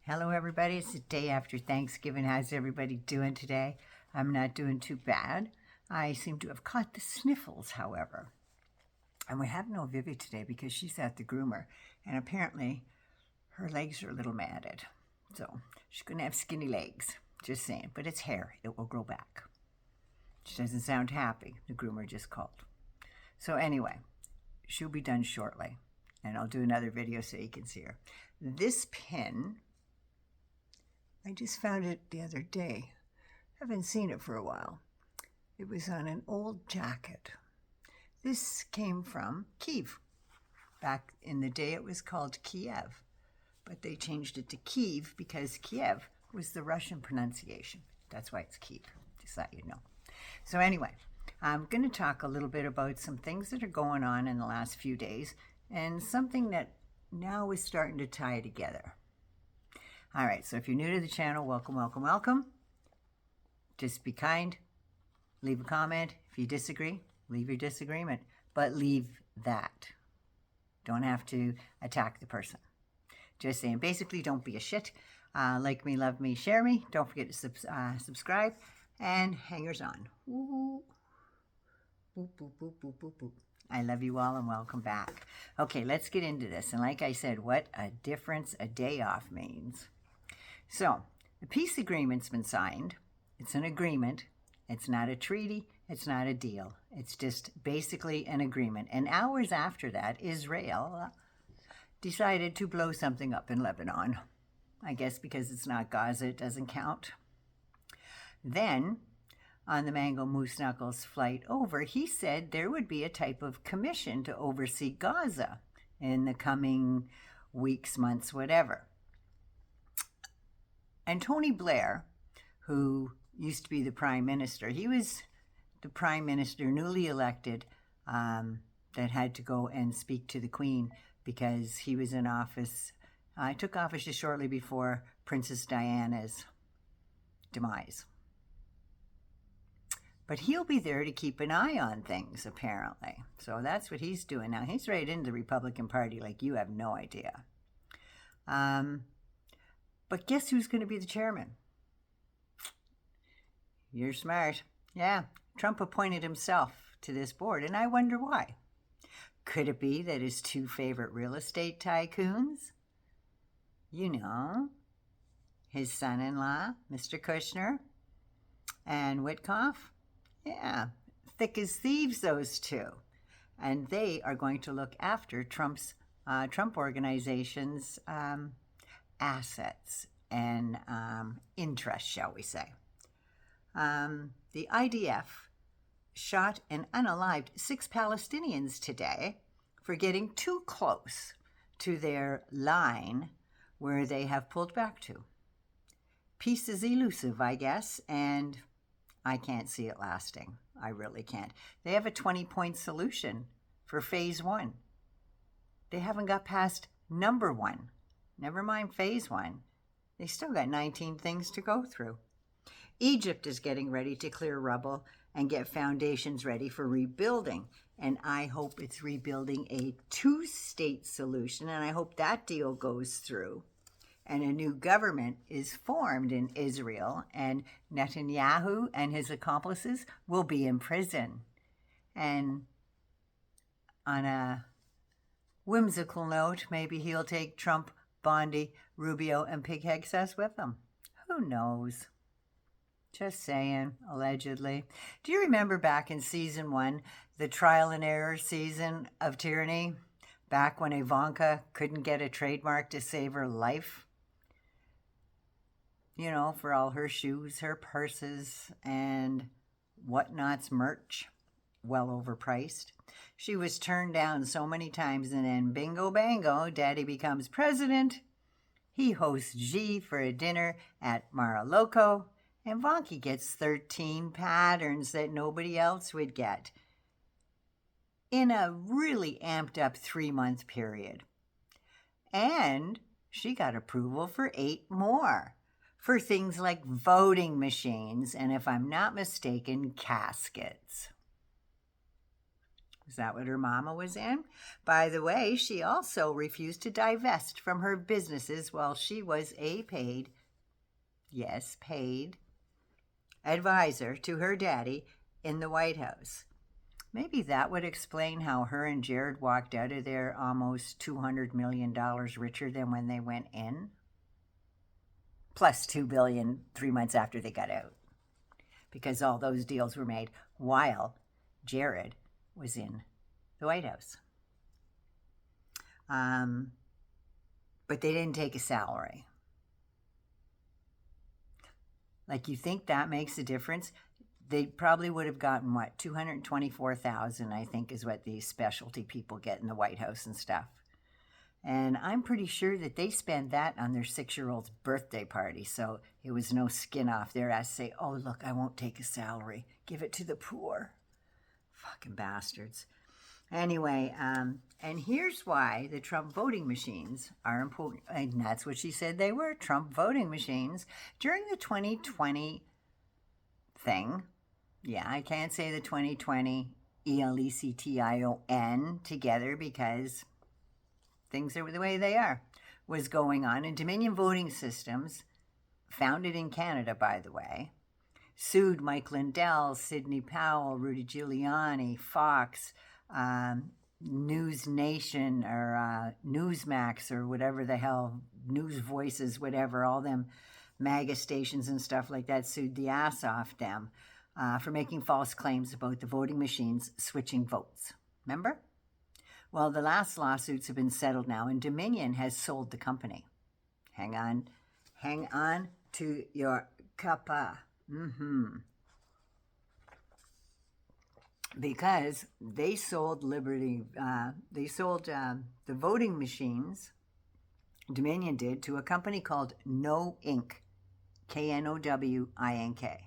Hello, everybody. It's the day after Thanksgiving. How's everybody doing today? I'm not doing too bad. I seem to have caught the sniffles, however. And we have no Vivi today because she's at the groomer. And apparently, her legs are a little matted. So she's going to have skinny legs. Just saying. But it's hair. It will grow back. She doesn't sound happy. The groomer just called. So anyway, she'll be done shortly. And I'll do another video so you can see her. This pin, I just found it the other day. Haven't seen it for a while. It was on an old jacket. This came from Kiev. Back in the day it was called Kiev, but they changed it to Kiev because Kiev was the Russian pronunciation. That's why it's Kiev, just so you know. So anyway, I'm going to talk a little bit about some things that are going on in the last few days and something that now is starting to tie together. All right, so if you're new to the channel, welcome, welcome, welcome. Just be kind. Leave a comment. If you disagree, leave your disagreement, but leave that. Don't have to attack the person. Just saying, basically, don't be a shit. Like me, love me, share me. Don't forget to subscribe, and hangers on. Ooh. Boop, boop, boop, boop, boop, boop. I love you all and welcome back. Okay, let's get into this. And like I said, what a difference a day off means. So, the peace agreement's been signed. It's an agreement. It's not a treaty. It's not a deal. It's just basically an agreement. And hours after that, Israel decided to blow something up in Lebanon. I guess because it's not Gaza, it doesn't count. Then, on the Mango Moose Knuckles flight over, he said there would be a type of commission to oversee Gaza in the coming weeks, months, whatever. And Tony Blair, who used to be the prime minister, he was the prime minister newly elected that had to go and speak to the Queen because he was in office. Took office just shortly before Princess Diana's demise. But he'll be there to keep an eye on things, apparently. So that's what he's doing now. He's right into the Republican Party like you have no idea. But guess who's going to be the chairman? You're smart. Yeah, Trump appointed himself to this board, and I wonder why. Could it be that his two favorite real estate tycoons, you know, his son-in-law, Mr. Kushner, and Witkoff? Yeah, thick as thieves, those two. And they are going to look after Trump Organization's assets and interests, shall we say. The IDF shot and unalived 6 Palestinians today for getting too close to their line where they have pulled back to. Peace is elusive, I guess, and I can't see it lasting. I really can't. They have a 20-point solution for phase 1. They haven't got past number 1. Never mind phase 1. They still got 19 things to go through. Egypt is getting ready to clear rubble and get foundations ready for rebuilding. And I hope it's rebuilding a 2-state solution, and I hope that deal goes through. And a new government is formed in Israel, and Netanyahu and his accomplices will be in prison. And on a whimsical note, maybe he'll take Trump, Bondi, Rubio, and Pig Hegseth with him. Who knows? Just saying, allegedly. Do you remember back in season 1, the trial and error season of tyranny? Back when Ivanka couldn't get a trademark to save her life? You know, for all her shoes, her purses, and whatnot's merch, well overpriced. She was turned down so many times, and then bingo bango, Daddy becomes president. He hosts G for a dinner at Mar-a-Lago, and Ivanka gets 13 patterns that nobody else would get in a really amped up 3-month period. And she got approval for 8 more. For things like voting machines and, if I'm not mistaken, caskets. Is that what her mama was in? By the way, she also refused to divest from her businesses while she was a paid, yes, paid advisor to her daddy in the White House. Maybe that would explain how her and Jared walked out of there almost $200 million richer than when they went in. Plus $2 billion 3 months after they got out. Because all those deals were made while Jared was in the White House. But they didn't take a salary. Like, you think that makes a difference? They probably would have gotten, what, $224,000, I think, is what these specialty people get in the White House and stuff. And I'm pretty sure that they spent that on their 6-year-old's birthday party. So it was no skin off their ass to say, oh, look, I won't take a salary. Give it to the poor. Fucking bastards. Anyway, and here's why the Trump voting machines are important. And that's what she said they were, Trump voting machines. During the 2020 thing, yeah, I can't say the 2020 ELECTION together because things are the way they are, was going on. And Dominion Voting Systems, founded in Canada, by the way, sued Mike Lindell, Sidney Powell, Rudy Giuliani, Fox, News Nation, or Newsmax, or whatever the hell, News Voices, whatever, all them maga stations and stuff like that sued the ass off them for making false claims about the voting machines switching votes. Remember? Well, the last lawsuits have been settled now, and Dominion has sold the company. Hang on to your cuppa. Because they sold Liberty, they sold the voting machines, Dominion did, to a company called KnowInk, KNOWINK.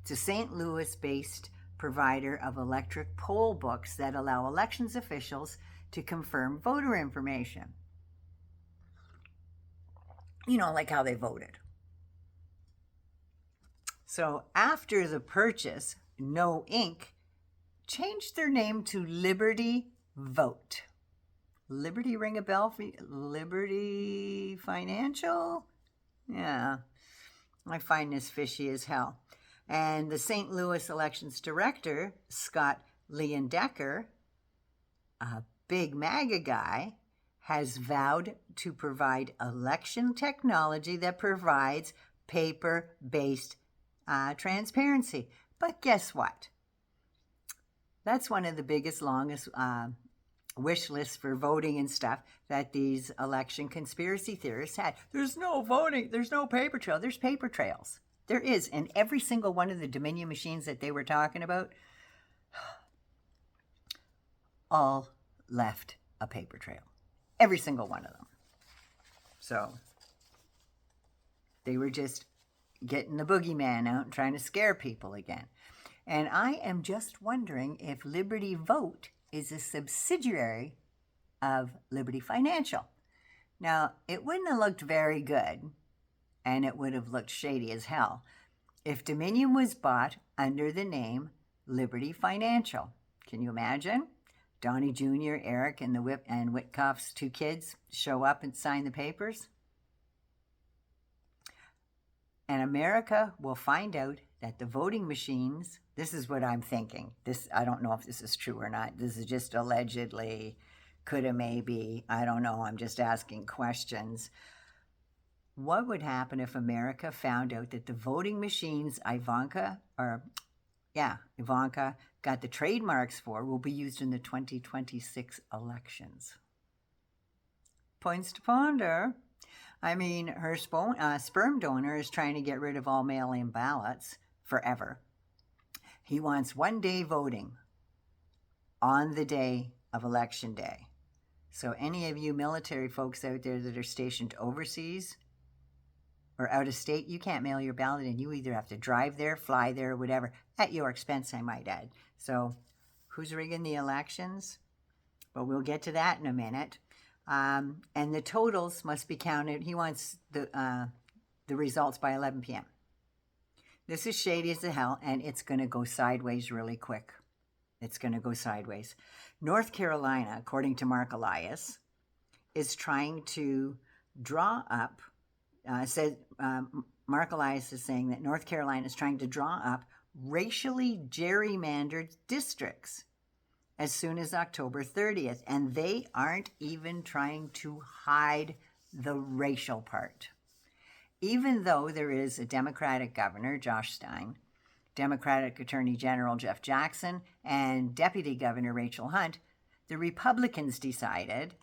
It's a St. Louis-based provider of electric poll books that allow elections officials to confirm voter information. You know, like how they voted. So after the purchase, KnowInk changed their name to Liberty Vote. Liberty ring a bell for you? Liberty Financial? Yeah, I find this fishy as hell. And the St. Louis elections director, Scott Leiendecker, a big MAGA guy, has vowed to provide election technology that provides paper-based transparency. But guess what? That's one of the biggest, longest wish lists for voting and stuff that these election conspiracy theorists had. There's no voting. There's no paper trail. There's paper trails. There is. And every single one of the Dominion machines that they were talking about all left a paper trail. Every single one of them. So they were just getting the boogeyman out and trying to scare people again. And I am just wondering if Liberty Vote is a subsidiary of Liberty Financial. Now, it wouldn't have looked very good, and it would have looked shady as hell, if Dominion was bought under the name Liberty Financial. Can you imagine? Donnie Jr., Eric, and Witkoff's 2 kids show up and sign the papers. And America will find out that the voting machines, this is what I'm thinking. I don't know if this is true or not. This is just allegedly, coulda, maybe, I don't know. I'm just asking questions. What would happen if America found out that the voting machines Ivanka got the trademarks for will be used in the 2026 elections? Points to ponder. I mean, her sperm donor is trying to get rid of all mail-in ballots forever. He wants one-day voting on the day of Election Day. So any of you military folks out there that are stationed overseas or out of state, you can't mail your ballot in. You either have to drive there, fly there, or whatever, at your expense, I might add. So who's rigging the elections? But we'll get to that in a minute. And the totals must be counted. He wants the results by 11 p.m. This is shady as the hell, and it's going to go sideways really quick. it's going to go sideways. North Carolina, according to Marc Elias, is trying to draw up, Marc Elias is saying that North Carolina is trying to draw up racially gerrymandered districts as soon as October 30th. And they aren't even trying to hide the racial part. Even though there is a Democratic governor, Josh Zhang, Democratic Attorney General Jeff Jackson, and Deputy Governor Rachel Hunt, the Republicans decided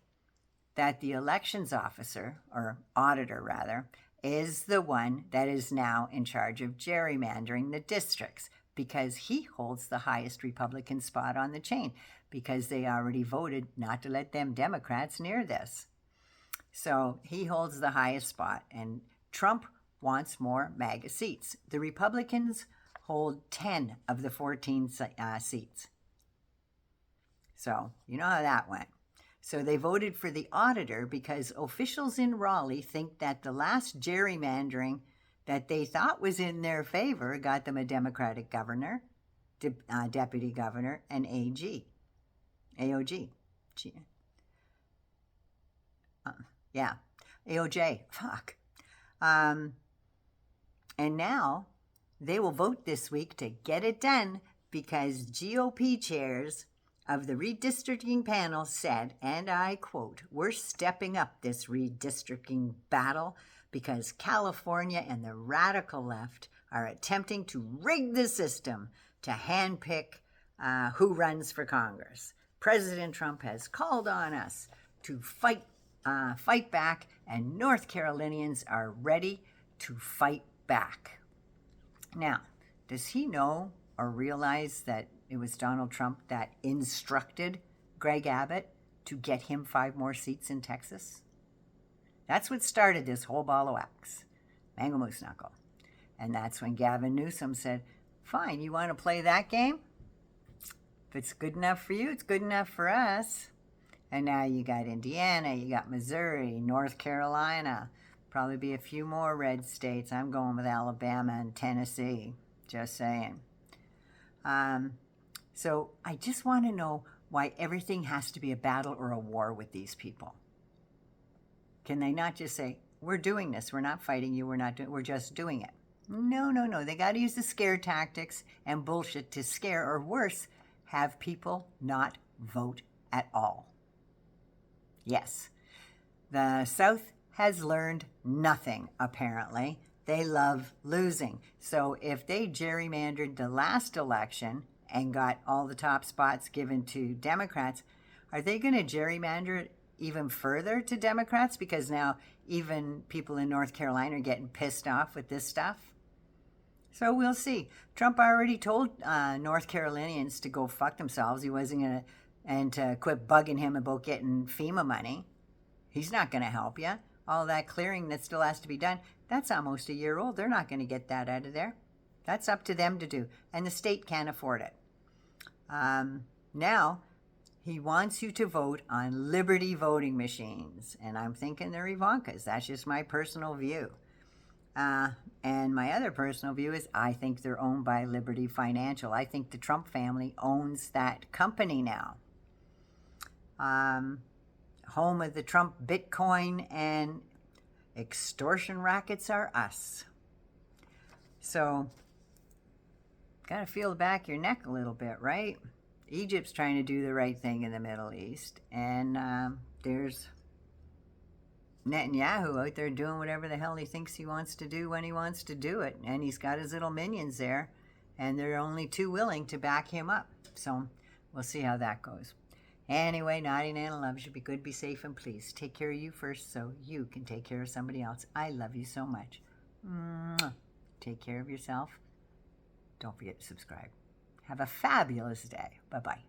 that the elections officer, or auditor rather, is the one that is now in charge of gerrymandering the districts, because he holds the highest Republican spot on the chain, because they already voted not to let them Democrats near this. So he holds the highest spot, and Trump wants more MAGA seats. The Republicans hold 10 of the 14 seats. So you know how that went. So they voted for the auditor because officials in Raleigh think that the last gerrymandering that they thought was in their favor got them a Democratic governor, deputy governor, and AOG. AOJ. Fuck. And now they will vote this week to get it done because GOP chairs of the redistricting panel said, and I quote, "We're stepping up this redistricting battle because California and the radical left are attempting to rig the system to handpick who runs for Congress. President Trump has called on us to fight back, and North Carolinians are ready to fight back." Now, does he know or realize that it was Donald Trump that instructed Greg Abbott to get him 5 more seats in Texas? That's what started this whole ball of wax, mango moose knuckle. And that's when Gavin Newsom said, fine, you want to play that game? If it's good enough for you, it's good enough for us. And now you got Indiana, you got Missouri, North Carolina, probably be a few more red states. I'm going with Alabama and Tennessee, just saying. So I just want to know why everything has to be a battle or a war with these people. Can they not just say, we're doing this, we're not fighting you, we're just doing it? No. They got to use the scare tactics and bullshit to scare, or worse, have people not vote at all. Yes, the South has learned nothing, apparently. They love losing. So if they gerrymandered the last election and got all the top spots given to Democrats, are they going to gerrymander it even further to Democrats? Because now even people in North Carolina are getting pissed off with this stuff. So we'll see. Trump already told North Carolinians to go fuck themselves. He wasn't going to, and to quit bugging him about getting FEMA money. He's not going to help you. All that clearing that still has to be done, that's almost a year old. They're not going to get that out of there. That's up to them to do. And the state can't afford it. Now, he wants you to vote on Liberty voting machines. And I'm thinking they're Ivanka's. That's just my personal view. And my other personal view is I think they're owned by Liberty Financial. I think the Trump family owns that company now. Home of the Trump Bitcoin and extortion rackets are us. So, gotta feel the back of your neck a little bit, right? Egypt's trying to do the right thing in the Middle East, and there's Netanyahu out there doing whatever the hell he thinks he wants to do when he wants to do it, and he's got his little minions there, and they're only too willing to back him up. So we'll see how that goes. Anyway, Naughty Nana loves you. Be good, be safe, and please take care of you first so you can take care of somebody else. I love you so much. Mwah. Take care of yourself. Don't forget to subscribe. Have a fabulous day. Bye-bye.